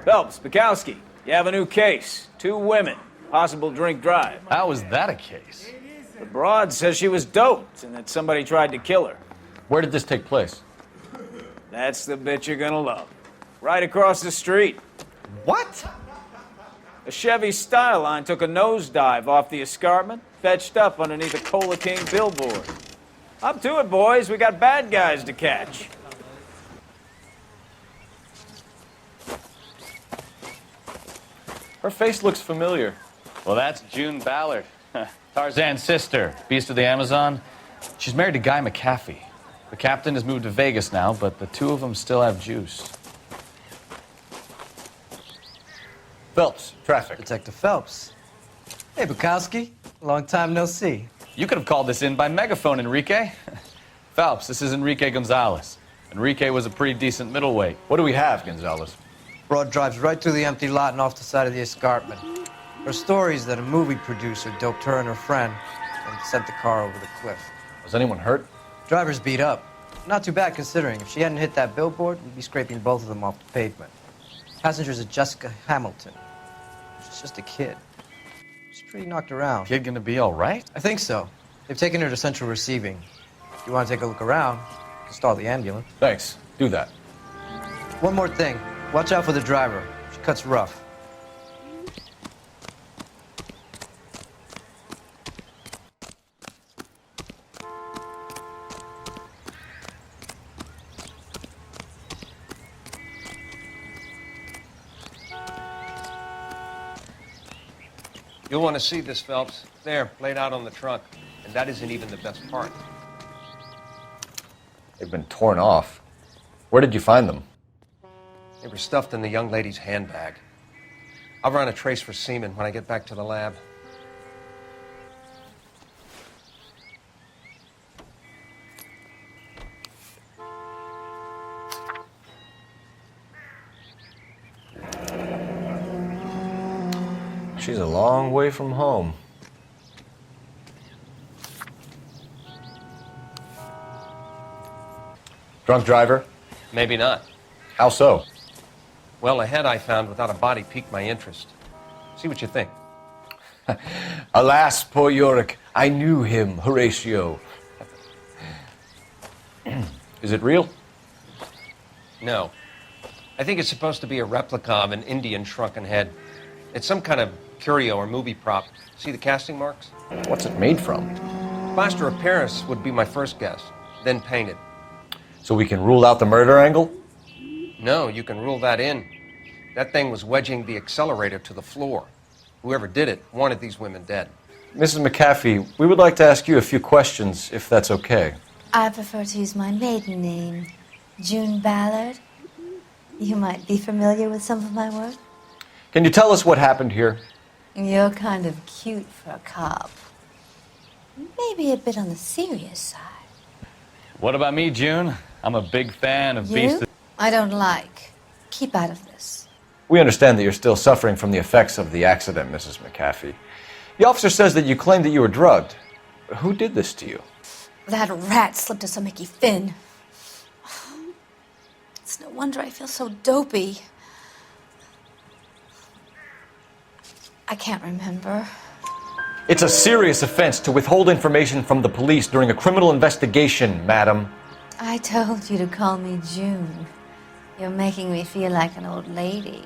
Phelps, Bukowski, you have a new case. 2 women, possible drink drive. How is that a case? The broad says she was doped and that somebody tried to kill her. Where did this take place? That's the bit you're gonna love. Right across the street. What? A Chevy Styline took a nosedive off the escarpment, fetched up underneath a Cola King billboard. Up to it, boys. We got bad guys to catch. Her face looks familiar. Well, that's June Ballard. Tarzan's sister, Beast of the Amazon. She's married to Guy McAfee. The captain has moved to Vegas now, but the 2 of them still have juice. Phelps, traffic. Detective Phelps. Hey, Bukowski. Long time no see. You could have called this in by megaphone, Enrique. Phelps, this is Enrique Gonzalez. Enrique was a pretty decent middleweight. What do we have, Gonzalez? Broad drives right through the empty lot and off the side of the escarpment. Her story is that a movie producer doped her and her friend and sent the car over the cliff. Was anyone hurt? Driver's beat up. Not too bad considering. If she hadn't hit that billboard, we'd be scraping both of them off the pavement. Passenger's a Jessica Hamilton. She's just a kid. She's pretty knocked around. Kid gonna be all right? I think so. They've taken her to central receiving. If you want to take a look around, you can stall the ambulance. Thanks. Do that. One more thing. Watch out for the driver. She cuts rough. You'll want to see this, Phelps. There, laid out on the trunk. And that isn't even the best part. They've been torn off. Where did you find them? They were stuffed in the young lady's handbag. I'll run a trace for semen when I get back to the lab. She's a long way from home. Drunk driver? Maybe not. How so? Well, a head I found without a body piqued my interest. See what you think. Alas, poor Yorick, I knew him, Horatio. Is it real? No. I think it's supposed to be a replica of an Indian shrunken head. It's some kind of curio or movie prop. See the casting marks? What's it made from? Plaster of Paris would be my first guess, then painted. So we can rule out the murder angle? No, you can rule that in. That thing was wedging the accelerator to the floor. Whoever did it wanted these women dead. Mrs. McAfee, we would like to ask you a few questions, if that's okay. I prefer to use my maiden name, June Ballard. You might be familiar with some of my work. Can you tell us what happened here? You're kind of cute for a cop. Maybe a bit on the serious side. What about me, June? I'm a big fan of Beast. I don't like. Keep out of this. We understand that you're still suffering from the effects of the accident, Mrs. McAfee. The officer says that you claimed that you were drugged. Who did this to you? That rat slipped us a Mickey Finn. It's no wonder I feel so dopey. I can't remember. It's a serious offense to withhold information from the police during a criminal investigation, madam. I told you to call me June. You're making me feel like an old lady.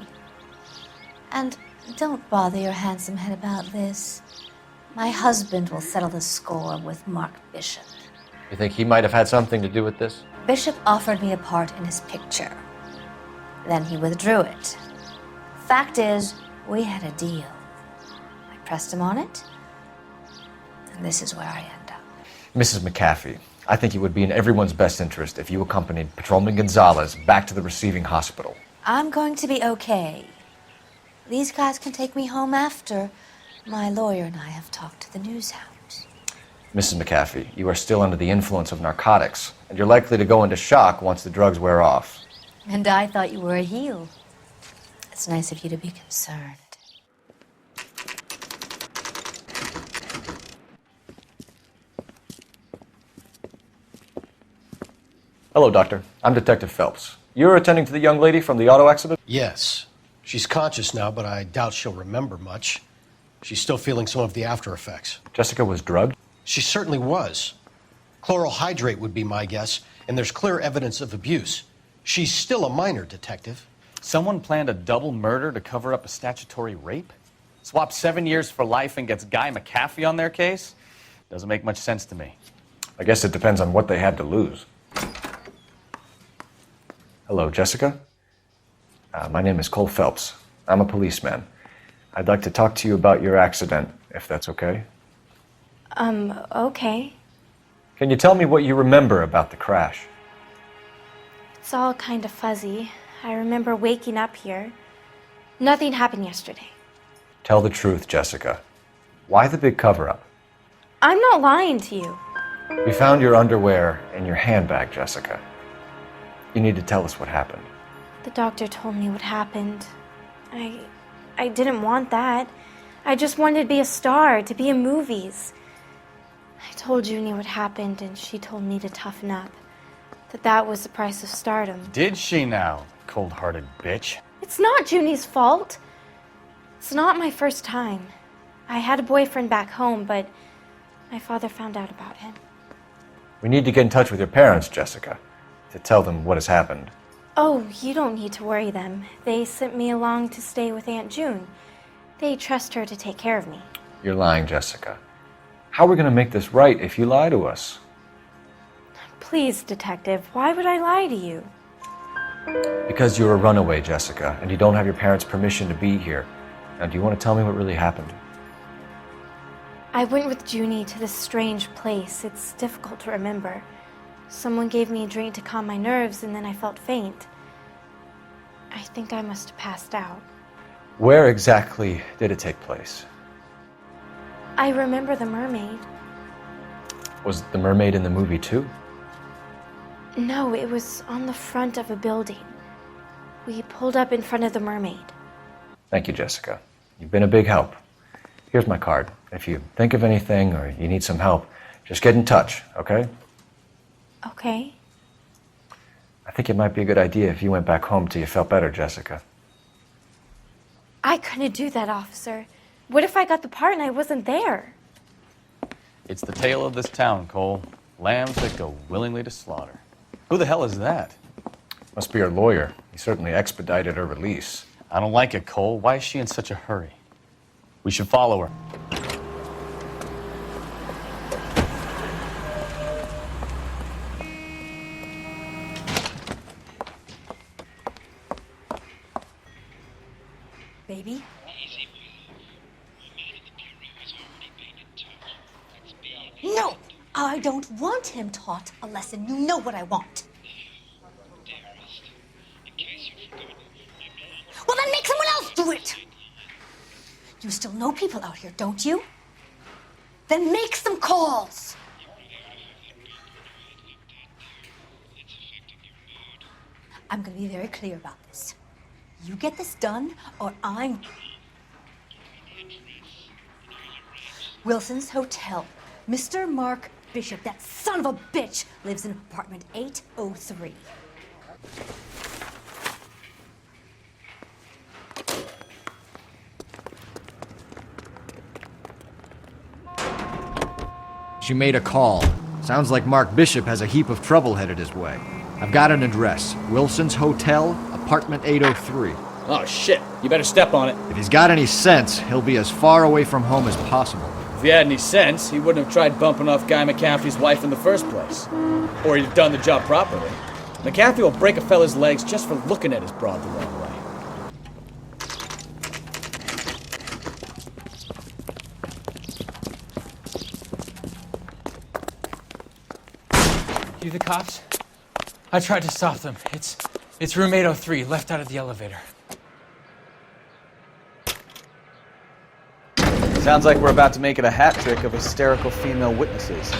And don't bother your handsome head about this. My husband will settle the score with Mark Bishop. You think he might have had something to do with this? Bishop offered me a part in his picture. Then he withdrew it. Fact is, we had a deal. I pressed him on it, and this is where I end up. Mrs. McAfee, I think it would be in everyone's best interest if you accompanied Patrolman Gonzalez back to the receiving hospital. I'm going to be okay. These guys can take me home after. My lawyer and I have talked to the news hounds. Mrs. McAfee, you are still under the influence of narcotics, and you're likely to go into shock once the drugs wear off. And I thought you were a heel. It's nice of you to be concerned. Hello, Doctor. I'm Detective Phelps. You're attending to the young lady from the auto accident? Yes. She's conscious now, but I doubt she'll remember much. She's still feeling some of the after effects. Jessica was drugged? She certainly was. Chloral hydrate would be my guess, and there's clear evidence of abuse. She's still a minor, Detective. Someone planned a double murder to cover up a statutory rape? Swap 7 years for life and gets Guy McAfee on their case? Doesn't make much sense to me. I guess it depends on what they had to lose. Hello, Jessica. My name is Cole Phelps. I'm a policeman. I'd like to talk to you about your accident, if that's okay. Okay. Can you tell me what you remember about the crash? It's all kind of fuzzy. I remember waking up here. Nothing happened yesterday. Tell the truth, Jessica. Why the big cover-up? I'm not lying to you. We found your underwear in your handbag, Jessica. You need to tell us what happened. The doctor told me what happened. I didn't want that. I just wanted to be a star, to be in movies. I told Junie what happened, and she told me to toughen up. That was the price of stardom. Did she now, cold-hearted bitch? It's not Junie's fault. It's not my first time. I had a boyfriend back home, but my father found out about him. We need to get in touch with your parents, Jessica, to tell them what has happened. Oh, you don't need to worry them. They sent me along to stay with Aunt June. They trust her to take care of me. You're lying, Jessica. How are we going to make this right if you lie to us? Please, Detective, why would I lie to you? Because you're a runaway, Jessica, and you don't have your parents' permission to be here. Now, do you want to tell me what really happened? I went with Junie to this strange place. It's difficult to remember. Someone gave me a drink to calm my nerves, and then I felt faint. I think I must have passed out. Where exactly did it take place? I remember the mermaid. Was the mermaid in the movie too? No, it was on the front of a building. We pulled up in front of the mermaid. Thank you, Jessica. You've been a big help. Here's my card. If you think of anything or you need some help, just get in touch, okay? Okay. I think it might be a good idea if you went back home till you felt better, Jessica. I couldn't do that, officer. What if I got the part and I wasn't there? It's the tale of this town, Cole. Lambs that go willingly to slaughter. Who the hell is that? Must be her lawyer. He certainly expedited her release. I don't like it, Cole. Why is she in such a hurry? We should follow her. Baby? No! I don't want him taught a lesson. You know what I want. Well, then make someone else do it! You still know people out here, don't you? Then make some calls! I'm gonna be very clear about this. You get this done, or I'm... Wilson's Hotel. Mr. Mark Bishop, that son of a bitch, lives in apartment 803. She made a call. Sounds like Mark Bishop has a heap of trouble headed his way. I've got an address. Wilson's Hotel, apartment 803. Oh, shit. You better step on it. If he's got any sense, he'll be as far away from home as possible. If he had any sense, he wouldn't have tried bumping off Guy McAfee's wife in the first place. Or he'd have done the job properly. McAfee will break a fella's legs just for looking at his broad the wrong way. You the cops? I tried to stop them. It's room 803, left out of the elevator. Sounds like we're about to make it a hat trick of hysterical female witnesses.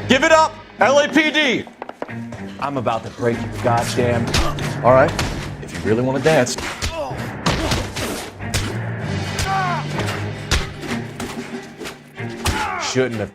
Give it up, LAPD! I'm about to break your goddamn... All right, if you really want to dance. shouldn't have.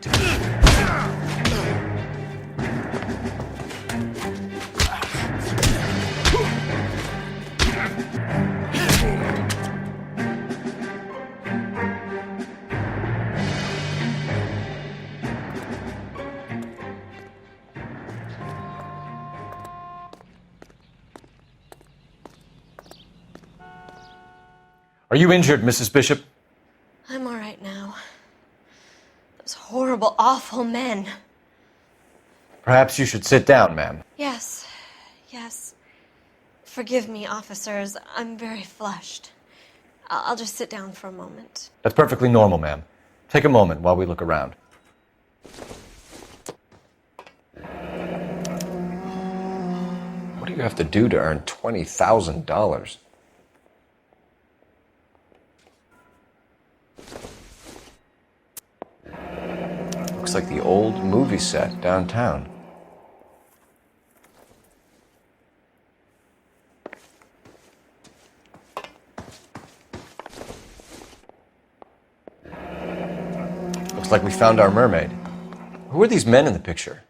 Are you injured, Mrs. Bishop? I'm all right now. Those horrible, awful men. Perhaps you should sit down, ma'am. Yes. Forgive me, officers. I'm very flushed. I'll just sit down for a moment. That's perfectly normal, ma'am. Take a moment while we look around. What do you have to do to earn $20,000? Looks like the old movie set downtown. Looks like we found our mermaid. Who are these men in the picture?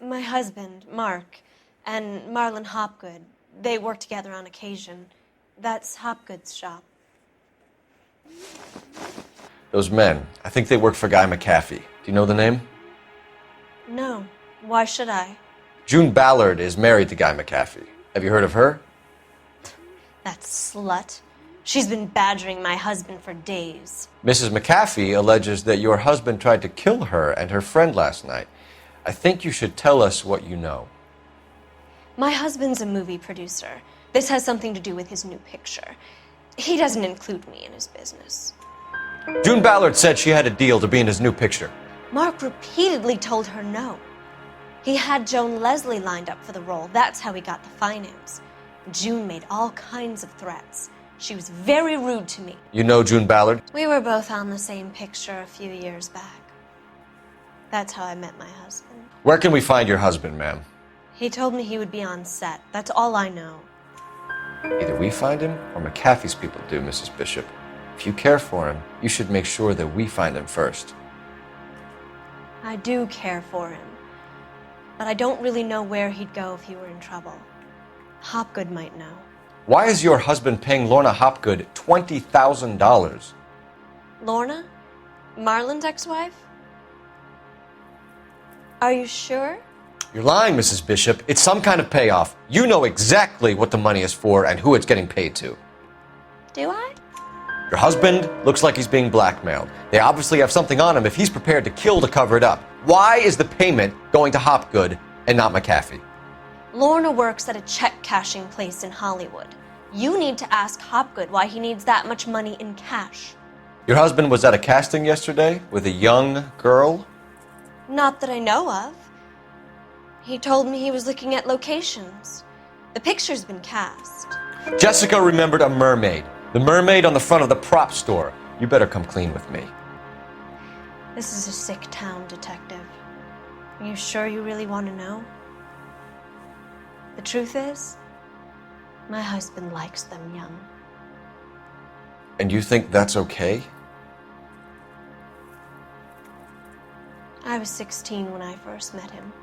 My husband, Mark, and Marlon Hopgood. They work together on occasion. That's Hopgood's shop. Those men, I think they work for Guy McAfee. Do you know the name? No. Why should I? June Ballard is married to Guy McAfee. Have you heard of her? That slut. She's been badgering my husband for days. Mrs. McAfee alleges that your husband tried to kill her and her friend last night. I think you should tell us what you know. My husband's a movie producer. This has something to do with his new picture. He doesn't include me in his business. June Ballard said she had a deal to be in his new picture. Mark repeatedly told her no. He had Joan Leslie lined up for the role. That's how he got the finance. June made all kinds of threats. She was very rude to me. You know June Ballard? We were both on the same picture a few years back. That's how I met my husband. Where can we find your husband, ma'am? He told me he would be on set. That's all I know. Either we find him or McAfee's people do, Mrs. Bishop. If you care for him, you should make sure that we find him first. I do care for him. But I don't really know where he'd go if he were in trouble. Hopgood might know. Why is your husband paying Lorna Hopgood $20,000? Lorna? Marlon's ex-wife? Are you sure? You're lying, Mrs. Bishop. It's some kind of payoff. You know exactly what the money is for and who it's getting paid to. Do I? Your husband looks like he's being blackmailed. They obviously have something on him if he's prepared to kill to cover it up. Why is the payment going to Hopgood and not McAfee? Lorna works at a check-cashing place in Hollywood. You need to ask Hopgood why he needs that much money in cash. Your husband was at a casting yesterday with a young girl? Not that I know of. He told me he was looking at locations. The picture's been cast. Jessica remembered a mermaid. The mermaid on the front of the prop store. You better come clean with me. This is a sick town, Detective. Are you sure you really want to know? The truth is, my husband likes them young. And you think that's okay? I was 16 when I first met him.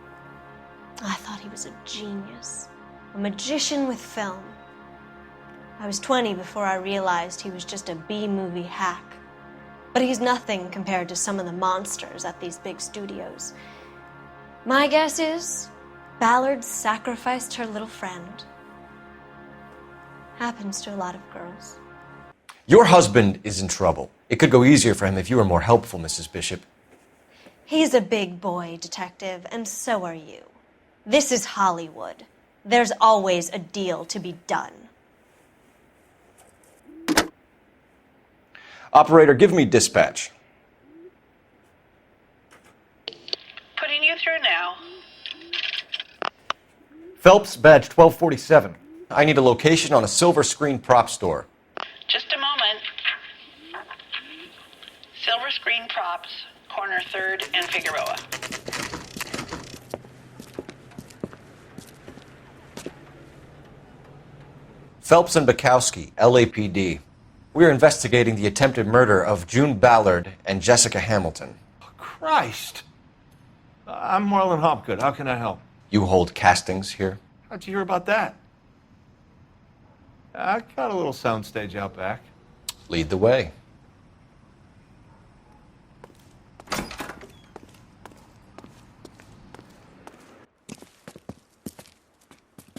I thought he was a genius, a magician with film. I was 20 before I realized he was just a B-movie hack. But he's nothing compared to some of the monsters at these big studios. My guess is Ballard sacrificed her little friend. Happens to a lot of girls. Your husband is in trouble. It could go easier for him if you were more helpful, Mrs. Bishop. He's a big boy, Detective, and so are you. This is Hollywood. There's always a deal to be done. Operator, give me dispatch. Putting you through now. Phelps, badge 1247. I need a location on a silver screen prop store. Just a moment. Silver Screen Props, corner 3rd and Figueroa. Phelps and Bukowski, LAPD. We're investigating the attempted murder of June Ballard and Jessica Hamilton. Christ! I'm Marlon Hopgood. How can I help? You hold castings here? How'd you hear about that? I got a little soundstage out back. Lead the way.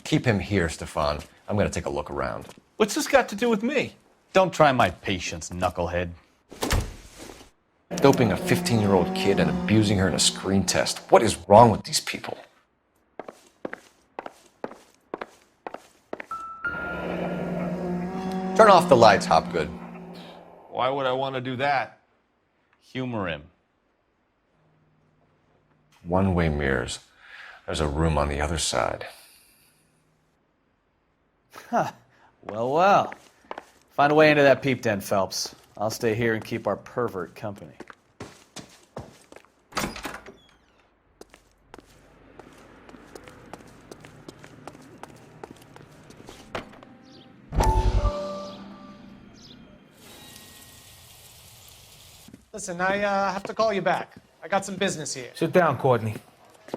Keep him here, Stefan. I'm going to take a look around. What's this got to do with me? Don't try my patience, knucklehead. Doping a 15-year-old kid and abusing her in a screen test. What is wrong with these people? Turn off the lights, Hopgood. Why would I want to do that? Humor him. One-way mirrors. There's a room on the other side. Huh. Well. Find a way into that peep den, Phelps. I'll stay here and keep our pervert company. Listen, I have to call you back. I got some business here. Sit down, Courtney.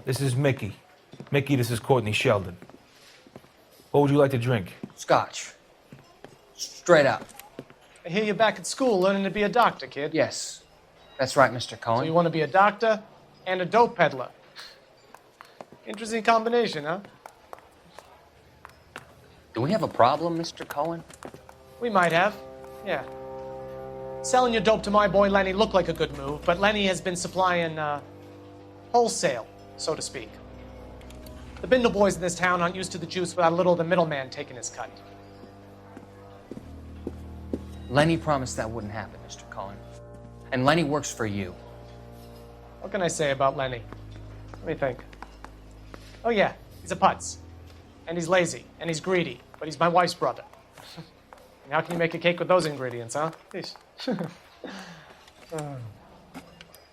This is Mickey. Mickey, this is Courtney Sheldon. What would you like to drink? Scotch. Straight up. I hear you're back at school learning to be a doctor, kid. Yes. That's right, Mr. Cohen. So you want to be a doctor and a dope peddler. Interesting combination, huh? Do we have a problem, Mr. Cohen? We might have, yeah. Selling your dope to my boy Lenny looked like a good move, but Lenny has been supplying, wholesale, so to speak. The Bindle boys in this town aren't used to the juice without a little of the middleman taking his cut. Lenny promised that wouldn't happen, Mr. Cohen. And Lenny works for you. What can I say about Lenny? Let me think. Oh yeah, he's a putz. And he's lazy, and he's greedy, but he's my wife's brother. And how can you make a cake with those ingredients, huh? Jeez.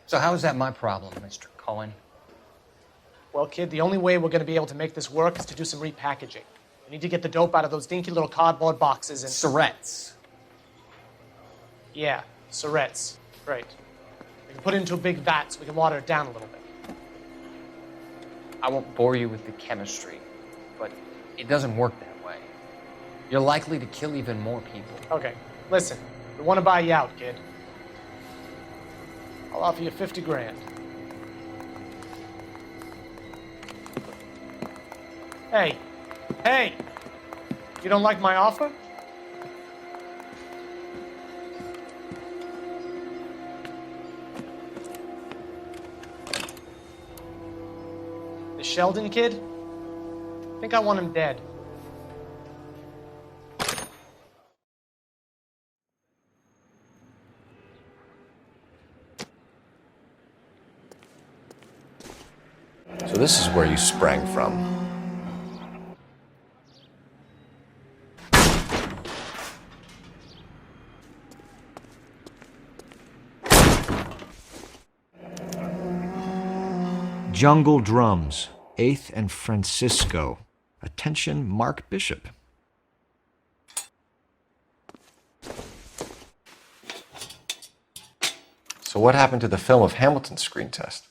So how is that my problem, Mr. Cohen? Well, kid, the only way we're going to be able to make this work is to do some repackaging. We need to get the dope out of those dinky little cardboard boxes and... Surrettes. Yeah, Surrettes. Great. We can put it into a big vat so we can water it down a little bit. I won't bore you with the chemistry, but it doesn't work that way. You're likely to kill even more people. Okay, listen. We want to buy you out, kid. I'll offer you 50 grand. Hey! You don't like my offer? The Sheldon kid? I think I want him dead. So this is where you sprang from. Jungle Drums, 8th and Francisco. Attention, Mark Bishop. So what happened to the film of Hamilton's screen test?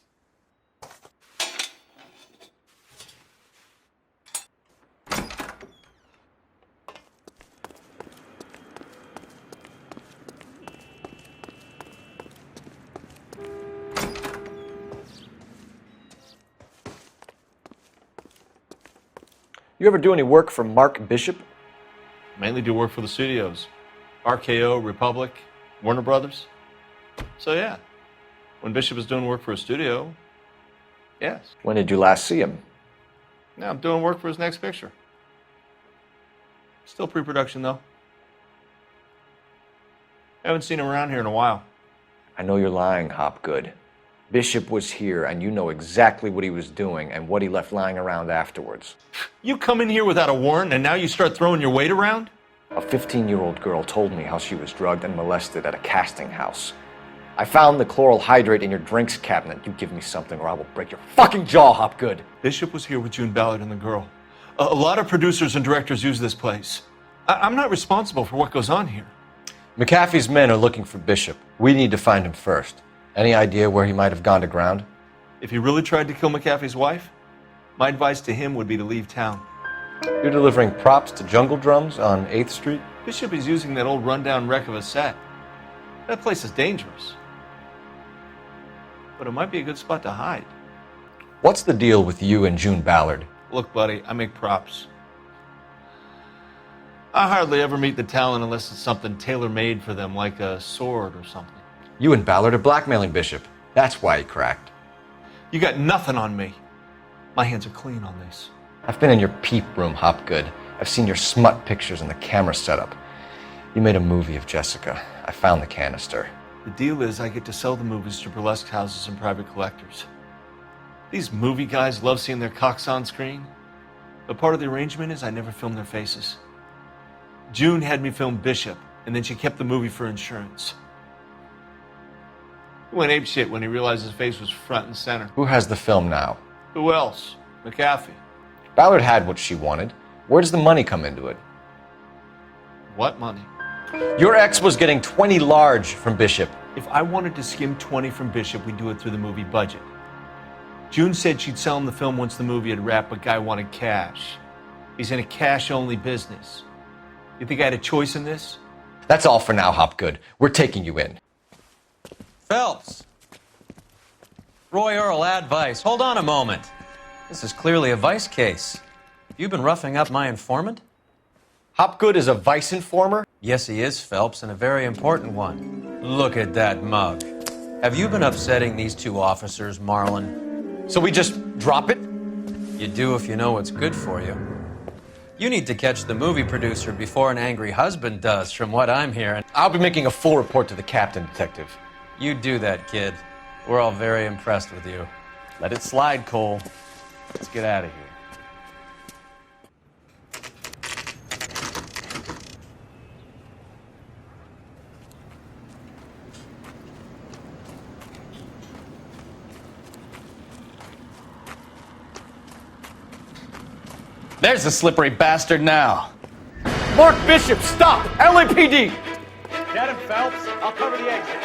You ever do any work for Mark Bishop? Mainly do work for the studios. RKO, Republic, Warner Brothers. So yeah, when Bishop is doing work for a studio, yes. When did you last see him? Now I'm doing work for his next picture. Still pre-production though. Haven't seen him around here in a while. I know you're lying, Hopgood. Bishop was here, and you know exactly what he was doing and what he left lying around afterwards. You come in here without a warrant, and now you start throwing your weight around? A 15-year-old girl told me how she was drugged and molested at a casting house. I found the chloral hydrate in your drinks cabinet. You give me something or I will break your fucking jaw, Hopgood. Bishop was here with June Ballard and the girl. A lot of producers and directors use this place. I'm not responsible for what goes on here. McAfee's men are looking for Bishop. We need to find him first. Any idea where he might have gone to ground? If he really tried to kill McAfee's wife, my advice to him would be to leave town. You're delivering props to Jungle Drums on 8th Street? Bishop is using that old rundown wreck of a set. That place is dangerous. But it might be a good spot to hide. What's the deal with you and June Ballard? Look, buddy, I make props. I hardly ever meet the talent unless it's something tailor-made for them, like a sword or something. You and Ballard are blackmailing Bishop. That's why he cracked. You got nothing on me. My hands are clean on this. I've been in your peep room, Hopgood. I've seen your smut pictures and the camera setup. You made a movie of Jessica. I found the canister. The deal is I get to sell the movies to burlesque houses and private collectors. These movie guys love seeing their cocks on screen, but part of the arrangement is I never film their faces. June had me film Bishop, and then she kept the movie for insurance. He went apeshit when he realized his face was front and center. Who has the film now? Who else? McAfee. Ballard had what she wanted. Where does the money come into it? What money? Your ex was getting 20 large from Bishop. If I wanted to skim 20 from Bishop, we'd do it through the movie budget. June said she'd sell him the film once the movie had wrapped, but Guy wanted cash. He's in a cash-only business. You think I had a choice in this? That's all for now, Hopgood. We're taking you in. Phelps. Roy Earl, advice. Hold on a moment. This is clearly a vice case. You've been roughing up my informant? Hopgood is a vice informer? Yes, he is, Phelps, and a very important one. Look at that mug. Have you been upsetting these two officers, Marlin? So we just drop it? You do if you know what's good for you. You need to catch the movie producer before an angry husband does, from what I'm hearing. I'll be making a full report to the captain, Detective. You do that, kid. We're all very impressed with you. Let it slide, Cole. Let's get out of here. There's the slippery bastard now. Mark Bishop, stop! LAPD! Get him, Phelps. I'll cover the exit.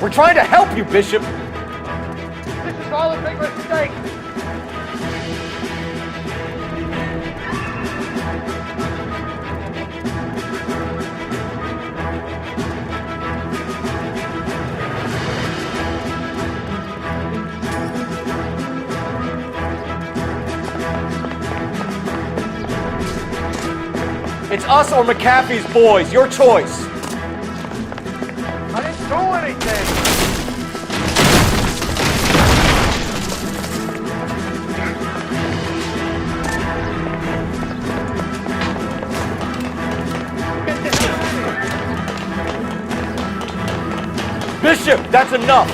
We're trying to help you, Bishop. This is all a big mistake. It's us or McAfee's boys. Your choice. I didn't do anything. Bishop, that's enough.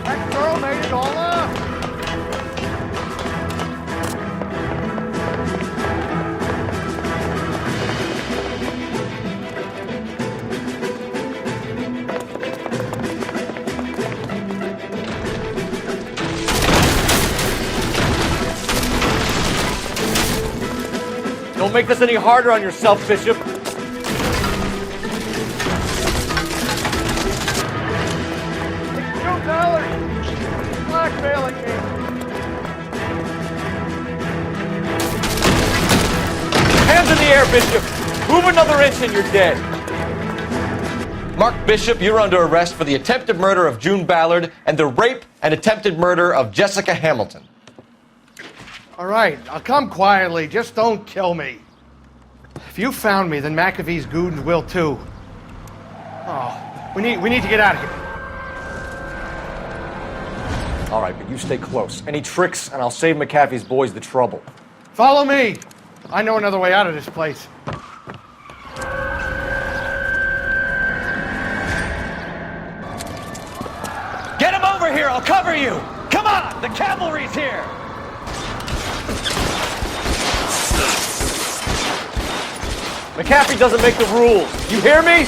That girl made it all up. Don't make this any harder on yourself, Bishop. June Ballard, blackmailing me. Hands in the air, Bishop. Move another inch and you're dead. Mark Bishop, you're under arrest for the attempted murder of June Ballard and the rape and attempted murder of Jessica Hamilton. All right, I'll come quietly. Just don't kill me. If you found me, then McAfee's goons will too. Oh, we need to get out of here. All right, but you stay close. Any tricks, and I'll save McAfee's boys the trouble. Follow me. I know another way out of this place. Get him over here! I'll cover you! Come on! The cavalry's here! McCaffrey doesn't make the rules. You hear me?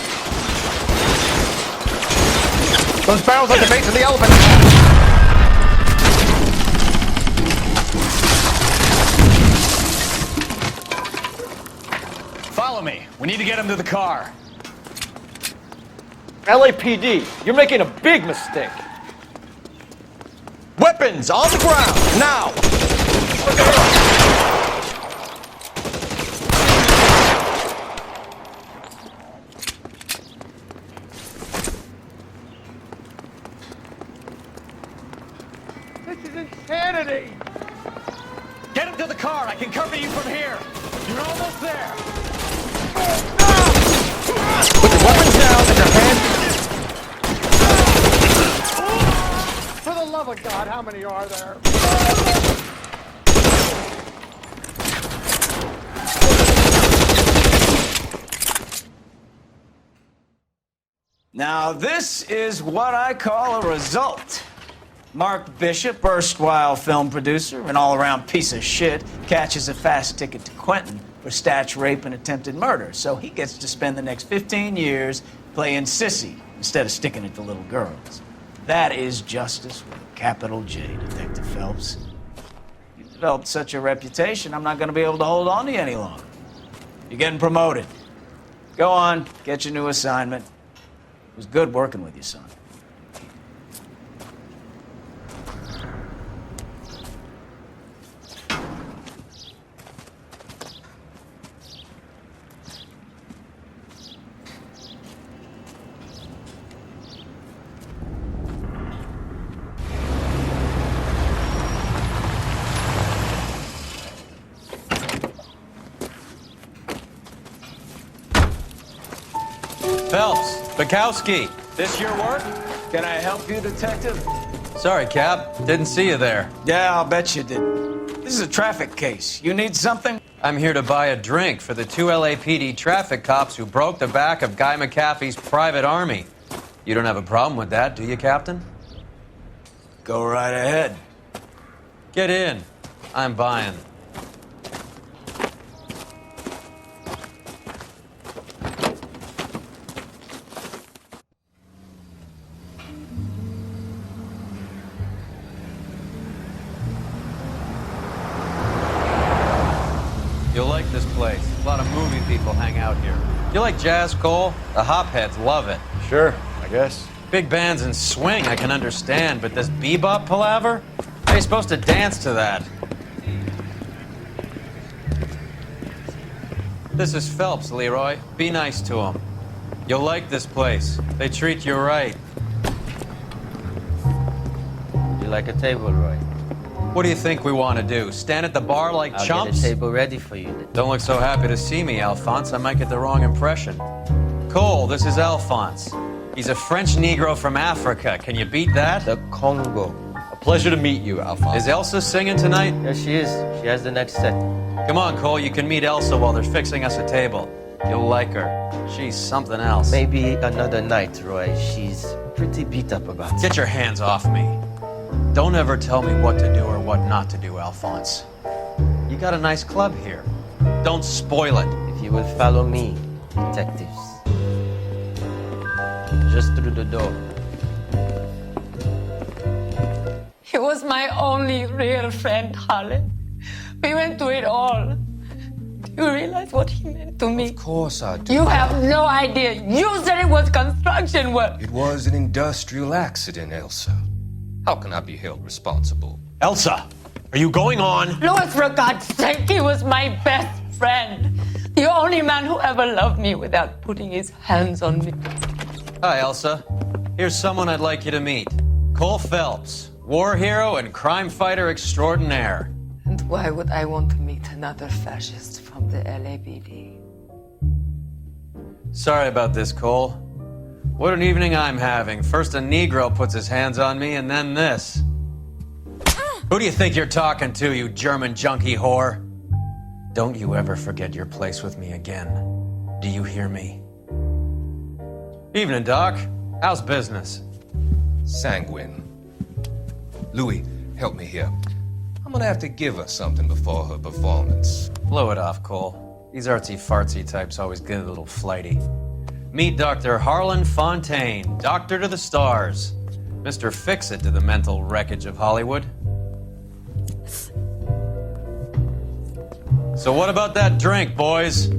Those barrels are the base of the elephant. Follow me. We need to get him to the car. LAPD, you're making a big mistake. Weapons on the ground, now! This is insanity! Get him to the car. I can cover you from here. You're almost there. Put your weapons down and your hands... For the love of God, how many are there? Now, this is what I call a result. Mark Bishop, erstwhile film producer, an all-around piece of shit, catches a fast ticket to Quentin for statch rape and attempted murder. So he gets to spend the next 15 years playing sissy instead of sticking it to little girls. That is justice with a capital J, Detective Phelps. You've developed such a reputation, I'm not going to be able to hold on to you any longer. You're getting promoted. Go on, get your new assignment. It was good working with you, son. Phelps, Bukowski, this your work? Can I help you, Detective? Sorry, Cap. Didn't see you there. Yeah, I'll bet you did. This is a traffic case. You need something? I'm here to buy a drink for the 2 LAPD traffic cops who broke the back of Guy McAfee's private army. You don't have a problem with that, do you, Captain? Go right ahead. Get in. I'm buying. You'll like this place. A lot of movie people hang out here. You like jazz, Cole? The hopheads love it. Sure, I guess. Big bands and swing, I can understand, but this bebop palaver? How are you supposed to dance to that? This is Phelps, Leroy. Be nice to him. You'll like this place. They treat you right. You like a table, Roy? What do you think we want to do? Stand at the bar like I'll chumps? get a table ready for you then. Don't look so happy to see me, Alphonse. I might get the wrong impression. Cole, this is Alphonse. He's a French Negro from Africa. Can you beat that? The Congo. A pleasure to meet you, Alphonse. Is Elsa singing tonight? Yes, she is. She has the next set. Come on, Cole. You can meet Elsa while they're fixing us a table. You'll like her. She's something else. Maybe another night, Roy. She's pretty beat up about it. Get your hands off me. Don't ever tell me what to do or what not to do, Alphonse. You got a nice club here. Don't spoil it. If you will follow me, detectives. Just through the door. He was my only real friend, Harlan. We went through it all. Do you realize what he meant to me? Of course I do. You have no idea. You said it was construction work. It was an industrial accident, Elsa. How can I be held responsible? Elsa, are you going on? Louis, for God's sake, he was my best friend. The only man who ever loved me without putting his hands on me. Hi, Elsa. Here's someone I'd like you to meet. Cole Phelps, war hero and crime fighter extraordinaire. And why would I want to meet another fascist from the LAPD? Sorry about this, Cole. What an evening I'm having. First a Negro puts his hands on me, and then this. Who do you think you're talking to, you German junkie whore? Don't you ever forget your place with me again. Do you hear me? Evening, Doc. How's business? Sanguine. Louis, help me here. I'm gonna have to give her something before her performance. Blow it off, Cole. These artsy-fartsy types always get a little flighty. Meet Dr. Harlan Fontaine, doctor to the stars. Mr. Fix-It to the mental wreckage of Hollywood. So what about that drink, boys?